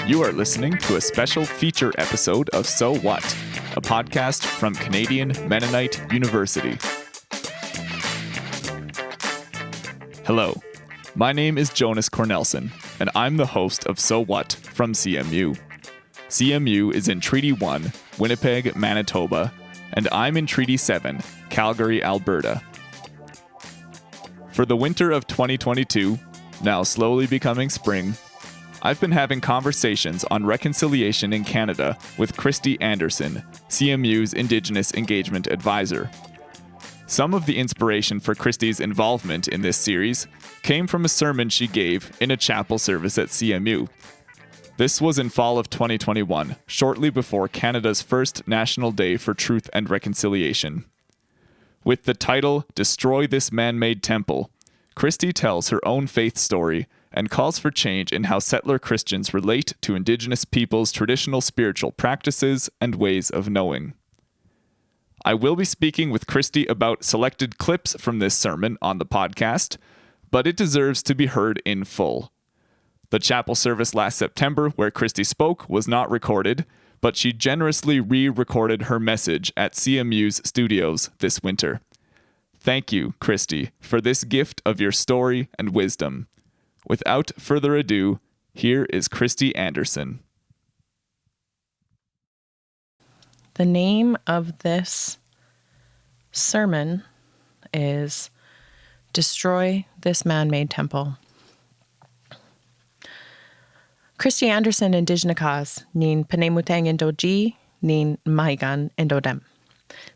You are listening to a special feature episode of So What, a podcast from Canadian Mennonite University. Hello, my name is Jonas Cornelson, and I'm the host of So What from CMU. CMU is in Treaty 1, Winnipeg, Manitoba, and I'm in Treaty 7, Calgary, Alberta. For the winter of 2022, now slowly becoming spring, I've been having conversations on reconciliation in Canada with Christy Anderson, CMU's Indigenous Engagement Advisor. Some of the inspiration for Christy's involvement in this series came from a sermon she gave in a chapel service at CMU. This was in fall of 2021, shortly before Canada's first National Day for Truth and Reconciliation. With the title, Destroy This Man-Made Temple, Christy tells her own faith story and calls for change in how settler Christians relate to Indigenous peoples' traditional spiritual practices and ways of knowing. I will be speaking with Christy about selected clips from this sermon on the podcast, but it deserves to be heard in full. The chapel service last September where Christy spoke was not recorded, but she generously re-recorded her message at CMU's studios this winter. Thank you, Christy, for this gift of your story and wisdom. Without further ado, here is Christy Anderson. The name of this sermon is Destroy This Man-Made Temple. Christy Anderson Indigenous nin Penemutang Indoji nin Mahigan Indodem.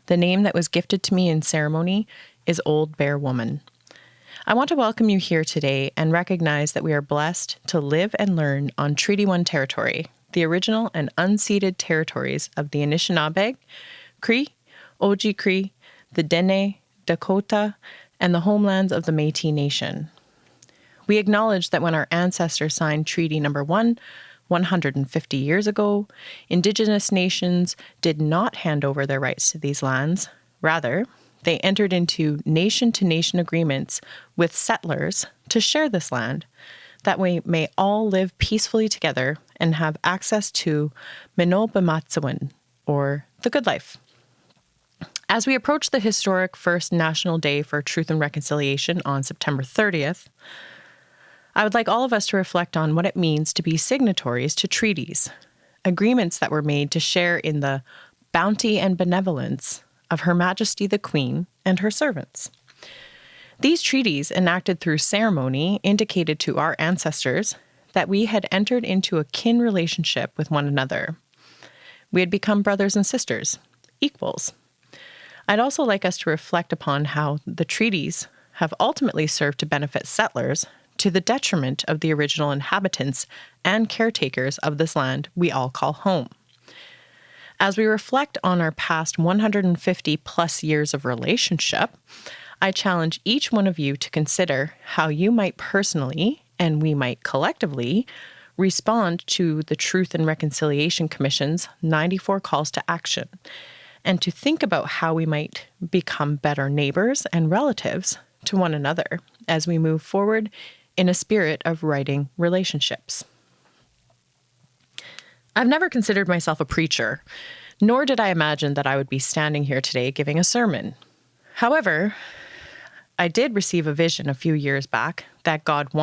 The name that was gifted to me in ceremony is Old Bear Woman. I want to welcome you here today and recognize that we are blessed to live and learn on Treaty 1 territory, the original and unceded territories of the Anishinaabe, Cree, Oji-Cree, the Dene, Dakota, and the homelands of the Métis Nation. We acknowledge that when our ancestors signed Treaty Number 1, 150 years ago, Indigenous nations did not hand over their rights to these lands. Rather, they entered into nation-to-nation agreements with settlers to share this land, that we may all live peacefully together and have access to Menobimatsawin, or the good life. As we approach the historic first National Day for Truth and Reconciliation on September 30th, I would like all of us to reflect on what it means to be signatories to treaties, agreements that were made to share in the bounty and benevolence of Her Majesty the Queen and her servants. These treaties, enacted through ceremony, indicated to our ancestors that we had entered into a kin relationship with one another. We had become brothers and sisters, equals. I'd also like us to reflect upon how the treaties have ultimately served to benefit settlers to the detriment of the original inhabitants and caretakers of this land we all call home. As we reflect on our past 150 plus years of relationship, I challenge each one of you to consider how you might personally, and we might collectively, respond to the Truth and Reconciliation Commission's 94 calls to action, and to think about how we might become better neighbors and relatives to one another as we move forward in a spirit of righting relationships. I've never considered myself a preacher, nor did I imagine that I would be standing here today giving a sermon. However, I did receive a vision a few years back that God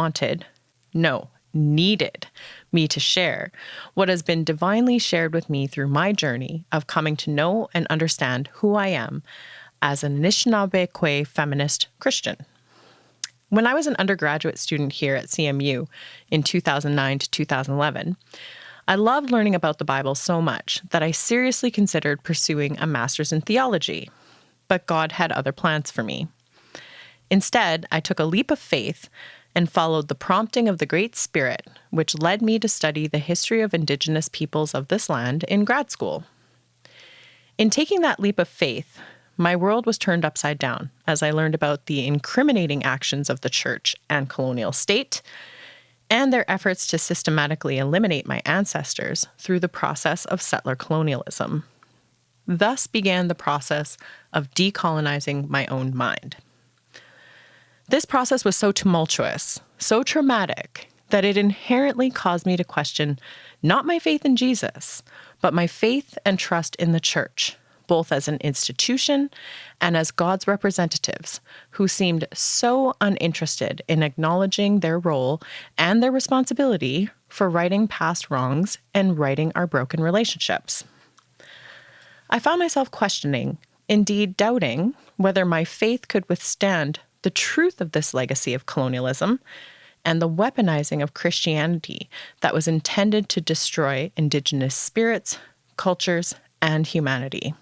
needed me to share what has been divinely shared with me through my journey of coming to know and understand who I am as an Anishinaabe feminist Christian. When I was an undergraduate student here at CMU in 2009 to 2011, I loved learning about the Bible so much that I seriously considered pursuing a master's in theology, but God had other plans for me. Instead, I took a leap of faith and followed the prompting of the Great Spirit, which led me to study the history of Indigenous peoples of this land in grad school. In taking that leap of faith, my world was turned upside down as I learned about the incriminating actions of the church and colonial state, and their efforts to systematically eliminate my ancestors through the process of settler colonialism. Thus began the process of decolonizing my own mind. This process was so tumultuous, so traumatic, that it inherently caused me to question not my faith in Jesus, but my faith and trust in the church, both as an institution and as God's representatives, who seemed so uninterested in acknowledging their role and their responsibility for righting past wrongs and righting our broken relationships. I found myself questioning, indeed doubting, whether my faith could withstand the truth of this legacy of colonialism and the weaponizing of Christianity that was intended to destroy Indigenous spirits, cultures, and humanity.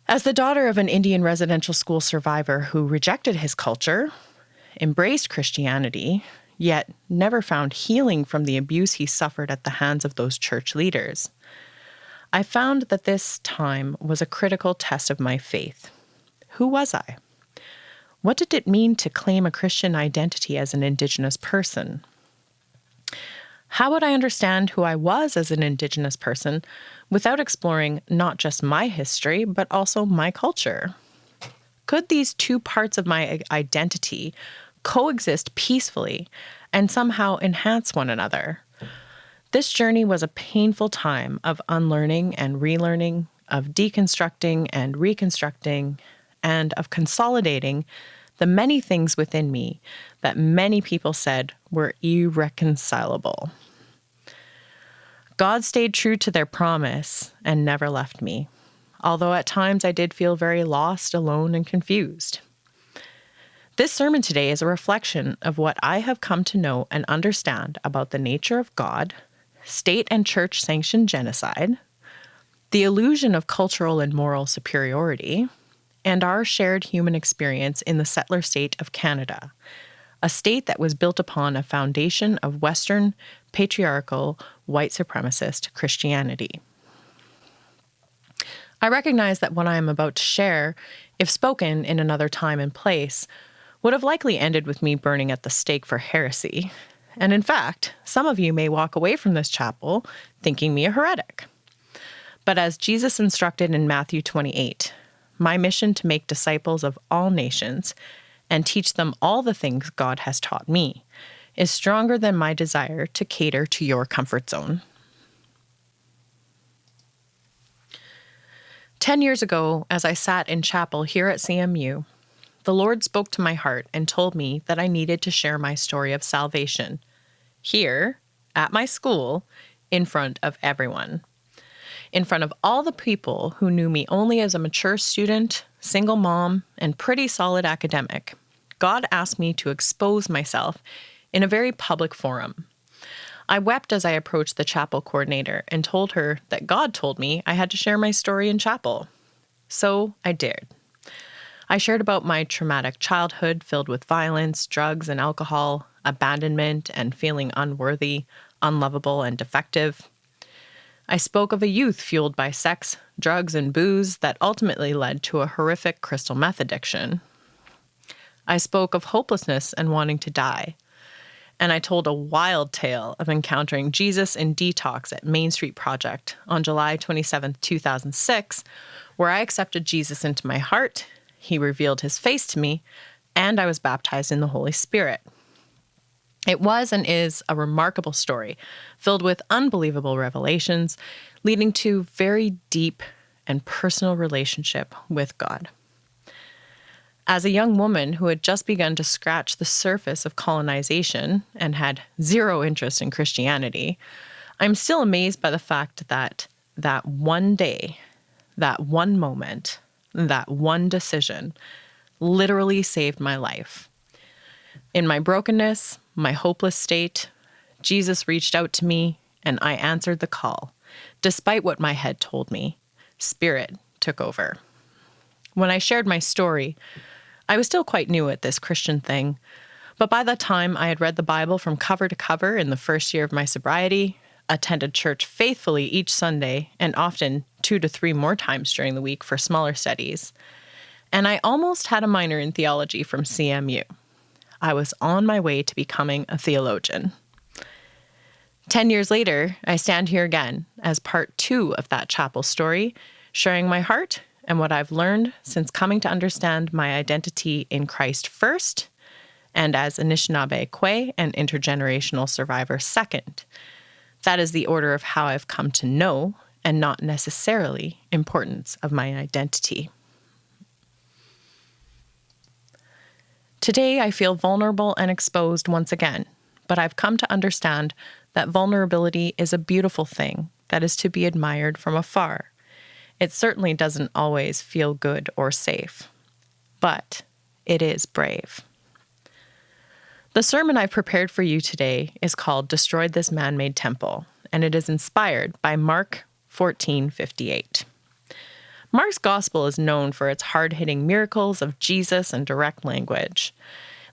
As the daughter of an Indian residential school survivor who rejected his culture, embraced Christianity, yet never found healing from the abuse he suffered at the hands of those church leaders, I found that this time was a critical test of my faith. Who was I? What did it mean to claim a Christian identity as an Indigenous person? How would I understand who I was as an Indigenous person without exploring not just my history, but also my culture? Could these two parts of my identity coexist peacefully and somehow enhance one another? This journey was a painful time of unlearning and relearning, of deconstructing and reconstructing, and of consolidating the many things within me that many people said were irreconcilable. God stayed true to their promise and never left me, although at times I did feel very lost, alone, and confused. This sermon today is a reflection of what I have come to know and understand about the nature of God, state and church-sanctioned genocide, the illusion of cultural and moral superiority, and our shared human experience in the settler state of Canada, a state that was built upon a foundation of Western, patriarchal, white supremacist Christianity. I recognize that what I am about to share, if spoken in another time and place, would have likely ended with me burning at the stake for heresy. And in fact, some of you may walk away from this chapel thinking me a heretic. But as Jesus instructed in Matthew 28, my mission to make disciples of all nations and teach them all the things God has taught me is stronger than my desire to cater to your comfort zone. 10 years ago, as I sat in chapel here at CMU, the Lord spoke to my heart and told me that I needed to share my story of salvation here, at my school, in front of everyone. In front of all the people who knew me only as a mature student, single mom, and pretty solid academic, God asked me to expose myself in a very public forum. I wept as I approached the chapel coordinator and told her that God told me I had to share my story in chapel. So I dared. I shared about my traumatic childhood filled with violence, drugs, and alcohol, abandonment, and feeling unworthy, unlovable, and defective. I spoke of a youth fueled by sex, drugs, and booze that ultimately led to a horrific crystal meth addiction. I spoke of hopelessness and wanting to die. And I told a wild tale of encountering Jesus in detox at Main Street Project on July 27, 2006, where I accepted Jesus into my heart, he revealed his face to me, and I was baptized in the Holy Spirit. It was and is a remarkable story, filled with unbelievable revelations, leading to very deep and personal relationship with God. As a young woman who had just begun to scratch the surface of colonization and had zero interest in Christianity, I'm still amazed by the fact that that one day, that one moment, that one decision literally saved my life. In my brokenness, my hopeless state, Jesus reached out to me and I answered the call. Despite what my head told me, Spirit took over. When I shared my story, I was still quite new at this Christian thing, but by the time I had read the Bible from cover to cover in the first year of my sobriety, attended church faithfully each Sunday and often 2 to 3 more times during the week for smaller studies, and I almost had a minor in theology from CMU. I was on my way to becoming a theologian. 10 years later, I stand here again as part 2 of that chapel story, sharing my heart and what I've learned since coming to understand my identity in Christ first, and as Anishinaabe Kwe and intergenerational survivor second. That is the order of how I've come to know, and not necessarily importance of my identity. Today, I feel vulnerable and exposed once again, but I've come to understand that vulnerability is a beautiful thing that is to be admired from afar. It certainly doesn't always feel good or safe, but it is brave. The sermon I've prepared for you today is called Destroyed This Man-Made Temple, and it is inspired by Mark 14:58. Mark's gospel is known for its hard-hitting miracles of Jesus and direct language.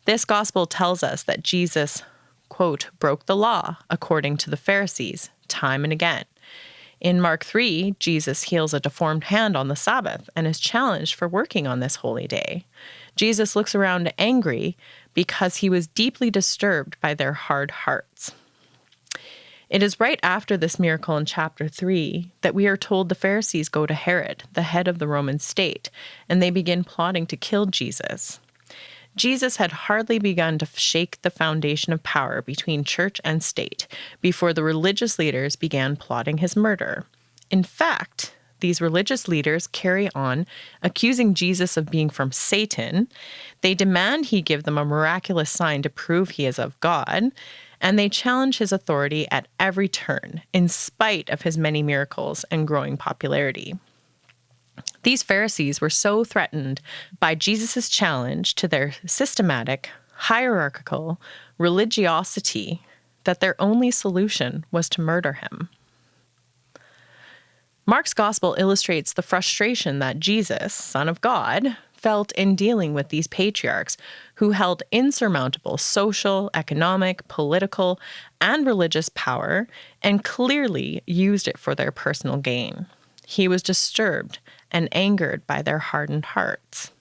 This gospel tells us that Jesus, quote, broke the law according to the Pharisees time and again. In Mark 3, Jesus heals a deformed hand on the Sabbath and is challenged for working on this holy day. Jesus looks around angry because he was deeply disturbed by their hard hearts. It is right after this miracle in chapter 3 that we are told the Pharisees go to Herod, the head of the Roman state, and they begin plotting to kill Jesus. Jesus had hardly begun to shake the foundation of power between church and state before the religious leaders began plotting his murder. In fact, these religious leaders carry on accusing Jesus of being from Satan. They demand he give them a miraculous sign to prove he is of God, and they challenge his authority at every turn, in spite of his many miracles and growing popularity. These Pharisees were so threatened by Jesus' challenge to their systematic, hierarchical religiosity that their only solution was to murder him. Mark's gospel illustrates the frustration that Jesus, Son of God, felt in dealing with these patriarchs who held insurmountable social, economic, political, and religious power and clearly used it for their personal gain. He was disturbed and angered by their hardened hearts.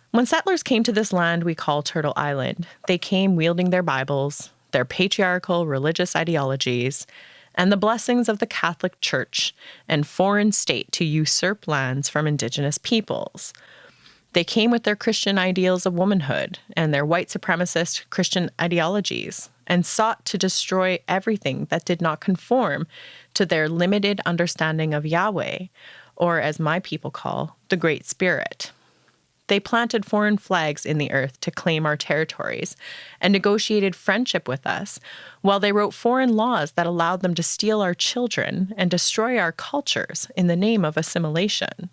When settlers came to this land we call Turtle Island, they came wielding their Bibles, their patriarchal religious ideologies, and the blessings of the Catholic Church and foreign state to usurp lands from Indigenous peoples. They came with their Christian ideals of womanhood and their white supremacist Christian ideologies and sought to destroy everything that did not conform to their limited understanding of Yahweh, or as my people call, the Great Spirit. They planted foreign flags in the earth to claim our territories and negotiated friendship with us, while they wrote foreign laws that allowed them to steal our children and destroy our cultures in the name of assimilation.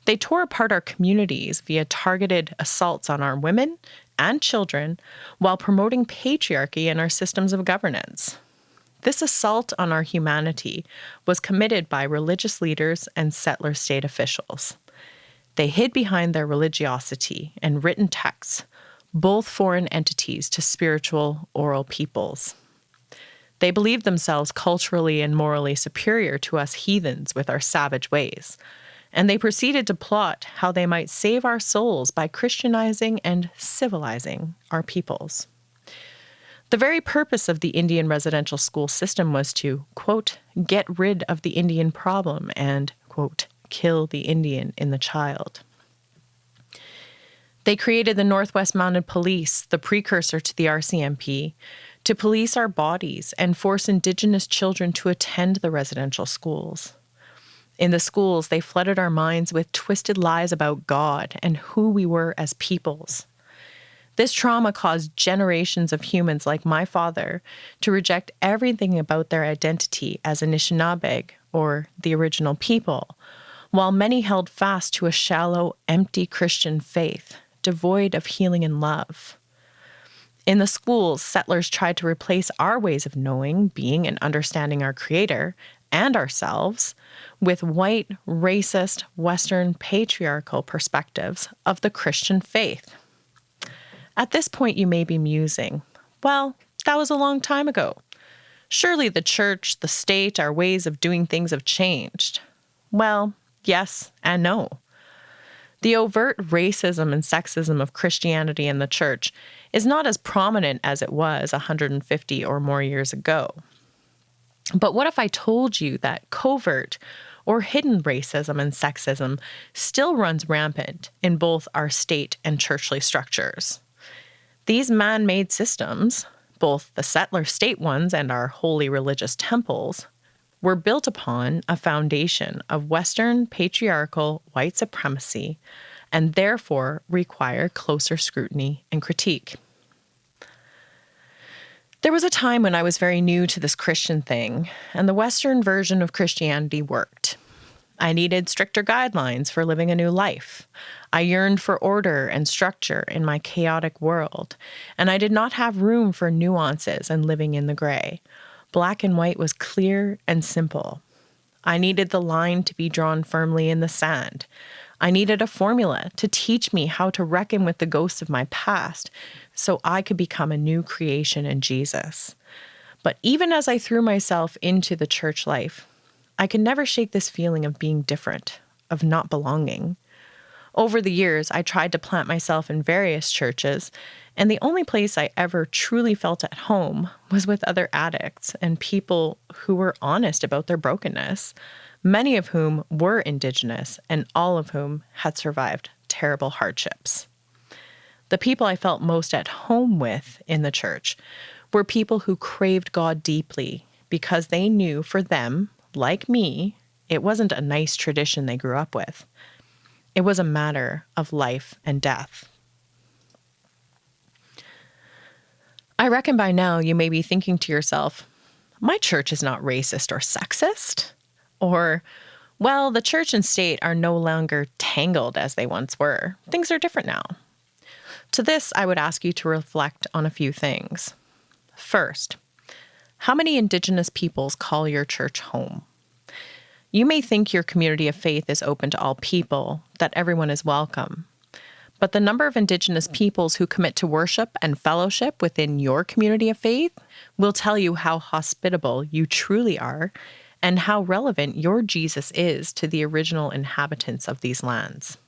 They tore apart our communities via targeted assaults on our women and children while promoting patriarchy in our systems of governance. This assault on our humanity was committed by religious leaders and settler state officials. They hid behind their religiosity and written texts, both foreign entities to spiritual oral peoples. They believed themselves culturally and morally superior to us heathens with our savage ways, and they proceeded to plot how they might save our souls by Christianizing and civilizing our peoples. The very purpose of the Indian residential school system was to, quote, get rid of the Indian problem and, quote, kill the Indian in the child. They created the Northwest Mounted Police, the precursor to the RCMP, to police our bodies and force Indigenous children to attend the residential schools. In the schools, they flooded our minds with twisted lies about God and who we were as peoples. This trauma caused generations of humans like my father to reject everything about their identity as Anishinaabe, or the original people, while many held fast to a shallow, empty Christian faith, devoid of healing and love. In the schools, settlers tried to replace our ways of knowing, being, and understanding our Creator and ourselves with white, racist, Western, patriarchal perspectives of the Christian faith. At this point, you may be musing, well, that was a long time ago. Surely the church, the state, our ways of doing things have changed. Well, yes and no. The overt racism and sexism of Christianity and the church is not as prominent as it was 150 or more years ago. But what if I told you that covert or hidden racism and sexism still runs rampant in both our state and churchly structures? These man-made systems, both the settler state ones and our holy religious temples, were built upon a foundation of Western patriarchal white supremacy and therefore require closer scrutiny and critique. There was a time when I was very new to this Christian thing, and the Western version of Christianity worked. I needed stricter guidelines for living a new life. I yearned for order and structure in my chaotic world, and I did not have room for nuances and living in the gray. Black and white was clear and simple. I needed the line to be drawn firmly in the sand. I needed a formula to teach me how to reckon with the ghosts of my past so I could become a new creation in Jesus. But even as I threw myself into the church life, I could never shake this feeling of being different, of not belonging. Over the years, I tried to plant myself in various churches, and the only place I ever truly felt at home was with other addicts and people who were honest about their brokenness, many of whom were Indigenous and all of whom had survived terrible hardships. The people I felt most at home with in the church were people who craved God deeply because they knew for them, like me, it wasn't a nice tradition they grew up with. It was a matter of life and death. I reckon by now you may be thinking to yourself, my church is not racist or sexist. Or, well, the church and state are no longer tangled as they once were. Things are different now. To this, I would ask you to reflect on a few things. First, how many Indigenous peoples call your church home? You may think your community of faith is open to all people, that everyone is welcome. But the number of Indigenous peoples who commit to worship and fellowship within your community of faith will tell you how hospitable you truly are and how relevant your Jesus is to the original inhabitants of these lands.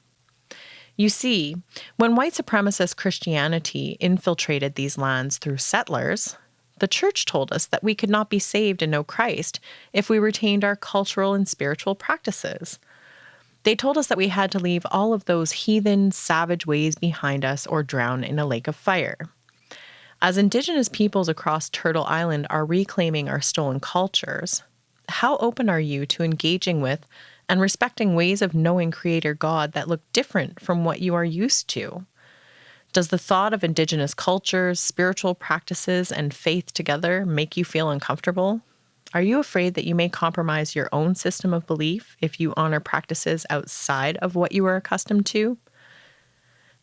You see, when white supremacist Christianity infiltrated these lands through settlers, the church told us that we could not be saved and know Christ if we retained our cultural and spiritual practices. They told us that we had to leave all of those heathen, savage ways behind us or drown in a lake of fire. As Indigenous peoples across Turtle Island are reclaiming our stolen cultures, how open are you to engaging with and respecting ways of knowing Creator God that look different from what you are used to? Does the thought of Indigenous cultures, spiritual practices, and faith together make you feel uncomfortable? Are you afraid that you may compromise your own system of belief if you honor practices outside of what you are accustomed to?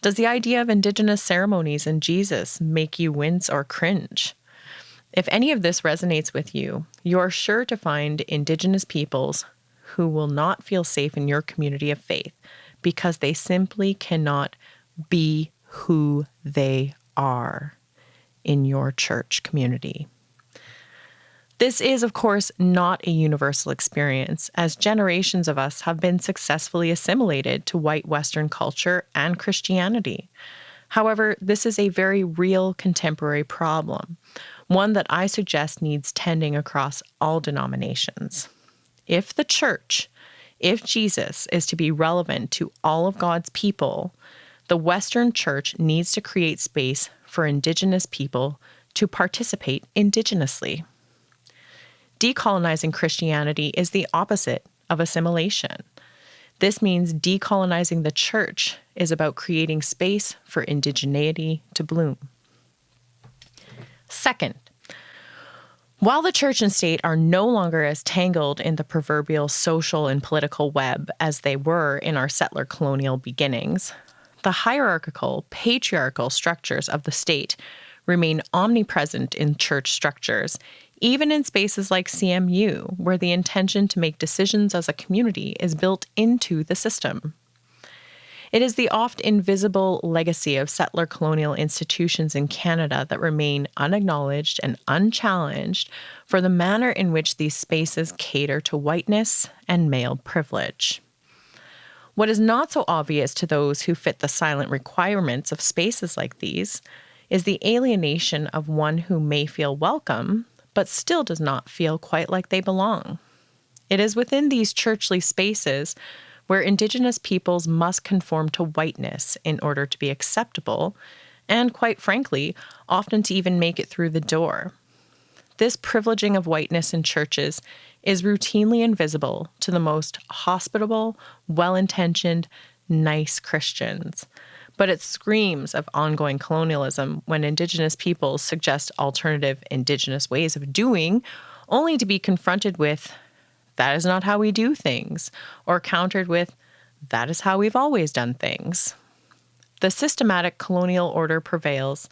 Does the idea of Indigenous ceremonies and Jesus make you wince or cringe? If any of this resonates with you, you're sure to find Indigenous peoples who will not feel safe in your community of faith because they simply cannot be who they are in your church community. This is, of course, not a universal experience, as generations of us have been successfully assimilated to white Western culture and Christianity. However, this is a very real contemporary problem, one that I suggest needs tending across all denominations. If the church, if Jesus is to be relevant to all of God's people, the Western church needs to create space for Indigenous people to participate indigenously. Decolonizing Christianity is the opposite of assimilation. This means decolonizing the church is about creating space for indigeneity to bloom. Second, while the church and state are no longer as tangled in the proverbial social and political web as they were in our settler colonial beginnings, the hierarchical, patriarchal structures of the state remain omnipresent in church structures, even in spaces like CMU, where the intention to make decisions as a community is built into the system. It is the oft invisible legacy of settler colonial institutions in Canada that remain unacknowledged and unchallenged for the manner in which these spaces cater to whiteness and male privilege. What is not so obvious to those who fit the silent requirements of spaces like these is the alienation of one who may feel welcome, but still does not feel quite like they belong. It is within these churchly spaces where Indigenous peoples must conform to whiteness in order to be acceptable, and quite frankly, often to even make it through the door. This privileging of whiteness in churches is routinely invisible to the most hospitable, well-intentioned, nice Christians. But it screams of ongoing colonialism when Indigenous peoples suggest alternative Indigenous ways of doing, only to be confronted with, "That is not how we do things," or countered with, "That is how we've always done things." The systematic colonial order prevails.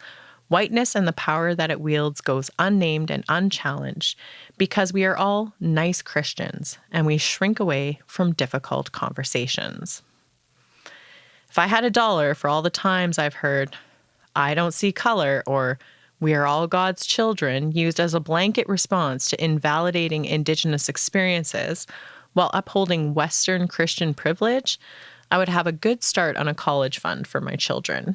Whiteness and the power that it wields goes unnamed and unchallenged because we are all nice Christians and we shrink away from difficult conversations. If I had $1 for all the times I've heard, "I don't see color," or "We are all God's children," used as a blanket response to invalidating Indigenous experiences while upholding Western Christian privilege, I would have a good start on a college fund for my children.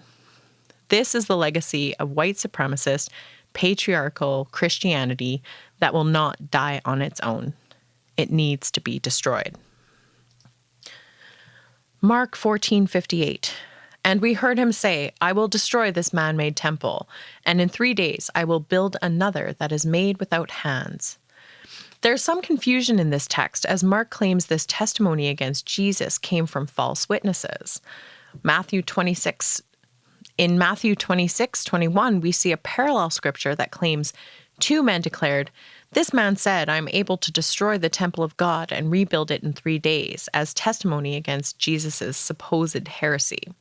This is the legacy of white supremacist, patriarchal Christianity that will not die on its own. It needs to be destroyed. Mark 14:58. And we heard him say, "I will destroy this man-made temple, and in 3 days I will build another that is made without hands." There's some confusion in this text as Mark claims this testimony against Jesus came from false witnesses. In Matthew 26:21, we see a parallel scripture that claims 2 men declared, "This man said, I am able to destroy the temple of God and rebuild it in 3 days," as testimony against Jesus' supposed heresy.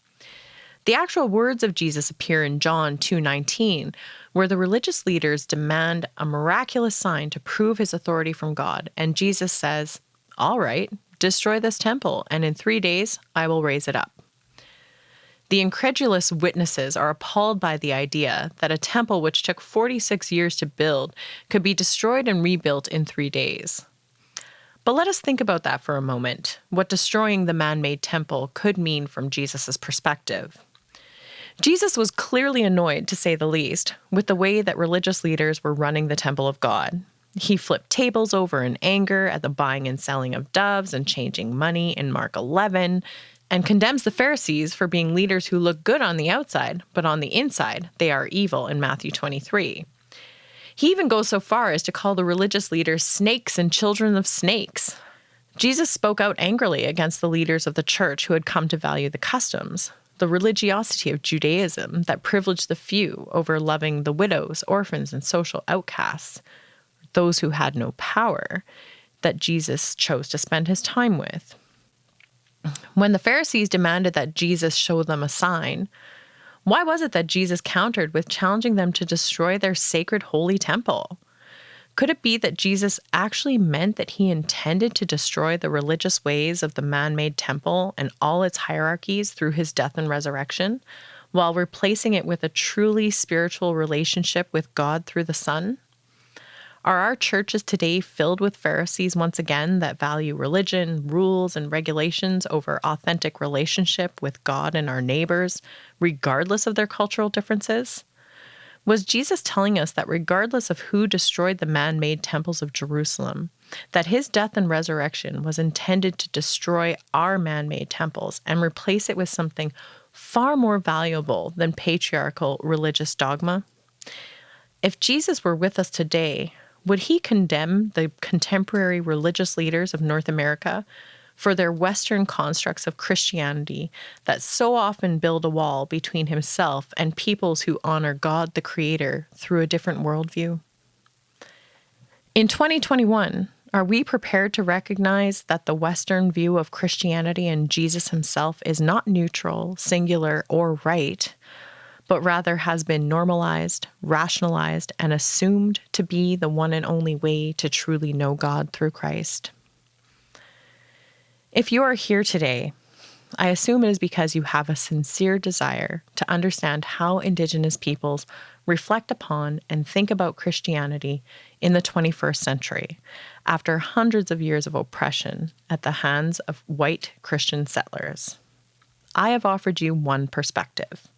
The actual words of Jesus appear in John 2:19, where the religious leaders demand a miraculous sign to prove his authority from God, and Jesus says, "All right, destroy this temple, and in 3 days I will raise it up." The incredulous witnesses are appalled by the idea that a temple which took 46 years to build could be destroyed and rebuilt in 3 days. But let us think about that for a moment, what destroying the man-made temple could mean from Jesus' perspective. Jesus was clearly annoyed, to say the least, with the way that religious leaders were running the temple of God. He flipped tables over in anger at the buying and selling of doves and changing money in Mark 11, and condemns the Pharisees for being leaders who look good on the outside, but on the inside, they are evil in Matthew 23. He even goes so far as to call the religious leaders snakes and children of snakes. Jesus spoke out angrily against the leaders of the church who had come to value the customs, the religiosity of Judaism that privileged the few over loving the widows, orphans, and social outcasts, those who had no power, that Jesus chose to spend his time with. When the Pharisees demanded that Jesus show them a sign, why was it that Jesus countered with challenging them to destroy their sacred holy temple? Could it be that Jesus actually meant that he intended to destroy the religious ways of the man-made temple and all its hierarchies through his death and resurrection, while replacing it with a truly spiritual relationship with God through the Son? Are our churches today filled with Pharisees once again that value religion, rules, and regulations over authentic relationship with God and our neighbors, regardless of their cultural differences? Was Jesus telling us that regardless of who destroyed the man-made temples of Jerusalem, that his death and resurrection was intended to destroy our man-made temples and replace it with something far more valuable than patriarchal religious dogma? If Jesus were with us today, would he condemn the contemporary religious leaders of North America for their Western constructs of Christianity that so often build a wall between himself and peoples who honor God the Creator through a different worldview? In 2021, are we prepared to recognize that the Western view of Christianity and Jesus himself is not neutral, singular, or right, but rather has been normalized, rationalized, and assumed to be the one and only way to truly know God through Christ? If you are here today, I assume it is because you have a sincere desire to understand how Indigenous peoples reflect upon and think about Christianity in the 21st century, after hundreds of years of oppression at the hands of white Christian settlers. I have offered you one perspective: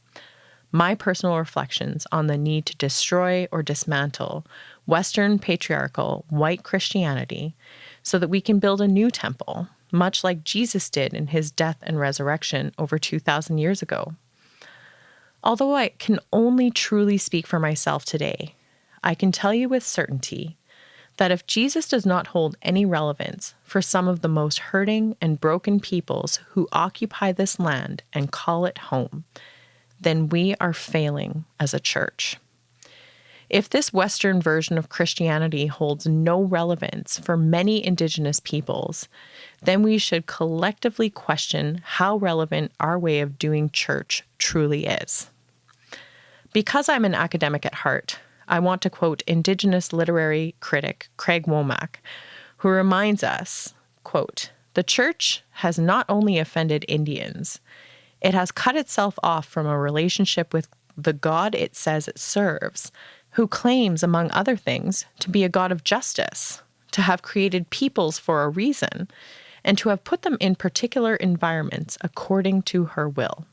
my personal reflections on the need to destroy or dismantle Western patriarchal white Christianity so that we can build a new temple, much like Jesus did in his death and resurrection over 2,000 years ago. Although I can only truly speak for myself today, I can tell you with certainty that if Jesus does not hold any relevance for some of the most hurting and broken peoples who occupy this land and call it home, then we are failing as a church. If this Western version of Christianity holds no relevance for many Indigenous peoples, then we should collectively question how relevant our way of doing church truly is. Because I'm an academic at heart, I want to quote Indigenous literary critic Craig Womack, who reminds us, quote, "The church has not only offended Indians, it has cut itself off from a relationship with the God it says it serves, who claims, among other things, to be a God of justice, to have created peoples for a reason, and to have put them in particular environments according to her will.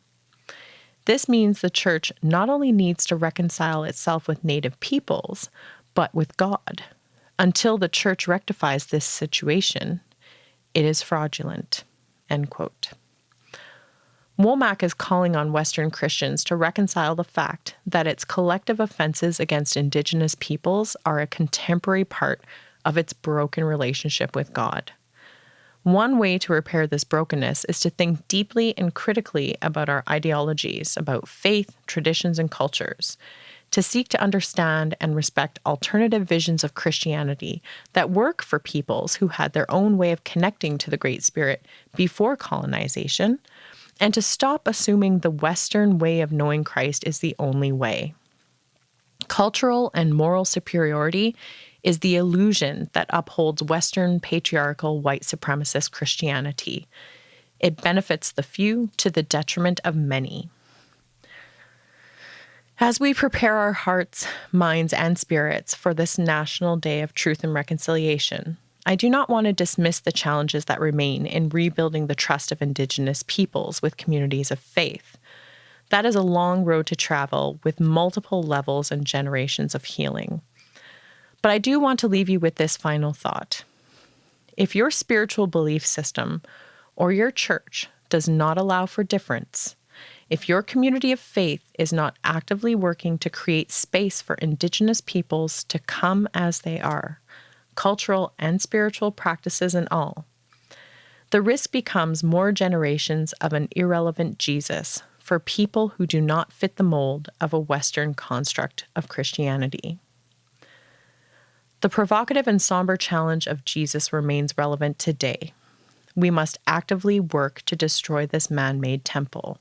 This means the church not only needs to reconcile itself with native peoples, but with God. Until the church rectifies this situation, it is fraudulent." End quote. Womack is calling on Western Christians to reconcile the fact that its collective offenses against Indigenous peoples are a contemporary part of its broken relationship with God. One way to repair this brokenness is to think deeply and critically about our ideologies, about faith, traditions, and cultures, to seek to understand and respect alternative visions of Christianity that work for peoples who had their own way of connecting to the Great Spirit before colonization, and to stop assuming the Western way of knowing Christ is the only way. Cultural and moral superiority is the illusion that upholds Western patriarchal white supremacist Christianity. It benefits the few to the detriment of many. As we prepare our hearts, minds, and spirits for this National Day of Truth and Reconciliation, I do not want to dismiss the challenges that remain in rebuilding the trust of Indigenous peoples with communities of faith. That is a long road to travel with multiple levels and generations of healing. But I do want to leave you with this final thought. If your spiritual belief system or your church does not allow for difference, if your community of faith is not actively working to create space for Indigenous peoples to come as they are, cultural and spiritual practices and all, the risk becomes more generations of an irrelevant Jesus for people who do not fit the mold of a Western construct of Christianity. The provocative and somber challenge of Jesus remains relevant today. We must actively work to destroy this man-made temple.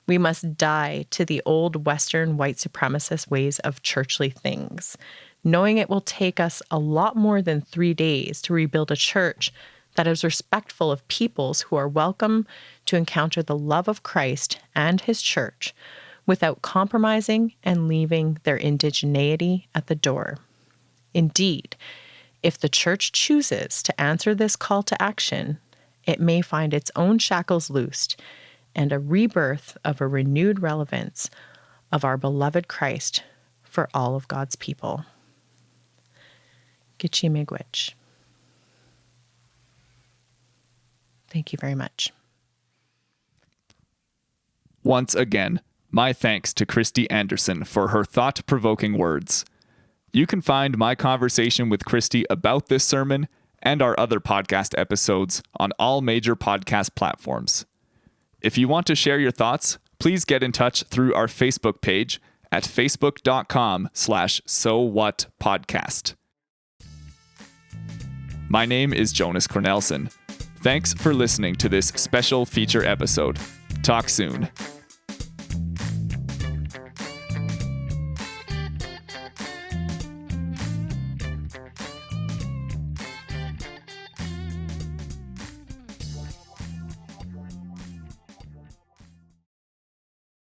We must die to the old Western white supremacist ways of churchly things, knowing it will take us a lot more than 3 days to rebuild a church that is respectful of peoples who are welcome to encounter the love of Christ and his church without compromising and leaving their indigeneity at the door. Indeed, if the church chooses to answer this call to action, it may find its own shackles loosed and a rebirth of a renewed relevance of our beloved Christ for all of God's people. Gitchi Miigwech. Thank you very much. Once again, my thanks to Christy Anderson for her thought-provoking words. You can find my conversation with Christy about this sermon and our other podcast episodes on all major podcast platforms. If you want to share your thoughts, please get in touch through our Facebook page at facebook.com/sowhatpodcast. My name is Jonas Cornelson. Thanks for listening to this special feature episode. Talk soon.